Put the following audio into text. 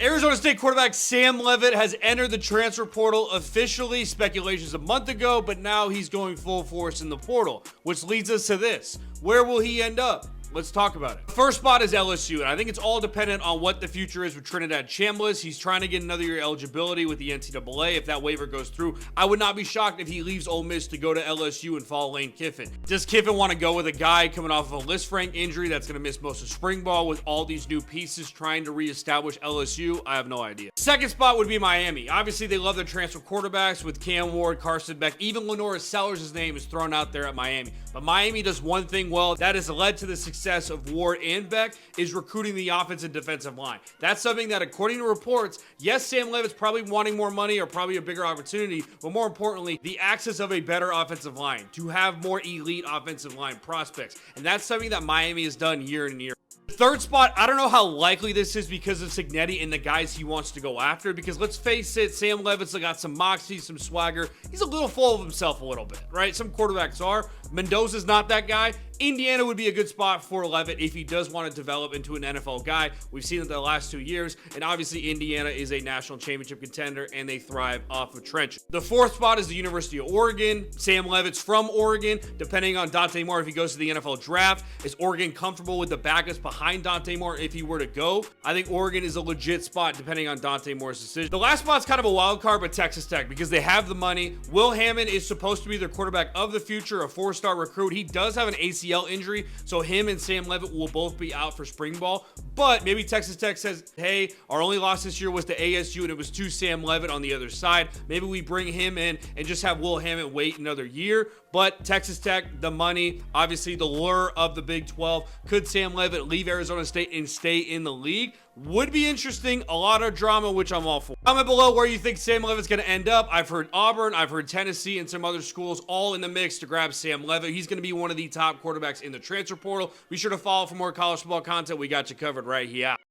Arizona State quarterback Sam Leavitt has entered the transfer portal officially. Speculations a month ago, but now he's going full force in the portal, which leads us to this. Where will he end up? Let's talk about it. First spot is LSU, and I think it's all dependent on what the future is with Trinidad Chambliss. He's trying to get another year eligibility with the NCAA. If that waiver goes through, I would not be shocked if he leaves Ole Miss to go to LSU and follow Lane Kiffin. Does Kiffin want to go with a guy coming off of a Lisfranc injury that's going to miss most of spring ball with all these new pieces trying to reestablish LSU? I have no idea. Second spot would be Miami. Obviously, they love their transfer quarterbacks with Cam Ward, Carson Beck. Even Lenora Sellers' name is thrown out there at Miami. But Miami does one thing well that has led to the success of Ward and Beck is recruiting the offensive and defensive line. That's something that, according to reports, yes, Sam Leavitt's probably wanting more money or probably a bigger opportunity, but more importantly, the access of a better offensive line, to have more elite offensive line prospects. And that's something that Miami has done year in and year. Third spot, I don't know how likely this is because of Cignetti and the guys he wants to go after, because let's face it, Sam Leavitt's got some moxie, some swagger. He's a little full of himself a little bit, right? Some quarterbacks are. Mendoza's not that guy. Indiana would be a good spot for Leavitt if he does want to develop into an NFL guy. We've seen it the last 2 years, and obviously Indiana is a national championship contender, and they thrive off of trenches. The fourth spot is the University of Oregon. Sam Leavitt's from Oregon. Depending on Dante Moore, if he goes to the NFL draft, is Oregon comfortable with the backups behind Dante Moore if he were to go? I think Oregon is a legit spot depending on Dante Moore's decision. The last spot's kind of a wild card, but Texas Tech, because they have the money. Will Hammond is supposed to be their quarterback of the future, a 4-star recruit. He does have an ACL injury, so him and Sam Leavitt will both be out for spring ball. But maybe Texas Tech says, hey, our only loss this year was to ASU, and it was to Sam Leavitt on the other side. Maybe we bring him in and just have Will Hammond wait another year. But Texas Tech, the money, obviously the lure of the Big 12. Could Sam Leavitt leave Arizona State and stay in the league? Would be interesting. A lot of drama, which I'm all for. Comment below where you think Sam Leavitt's going to end up. I've heard Auburn, I've heard Tennessee, and some other schools all in the mix to grab Sam Leavitt. He's going to be one of the top quarterbacks in the transfer portal. Be sure to follow for more college football content. We got you covered right here.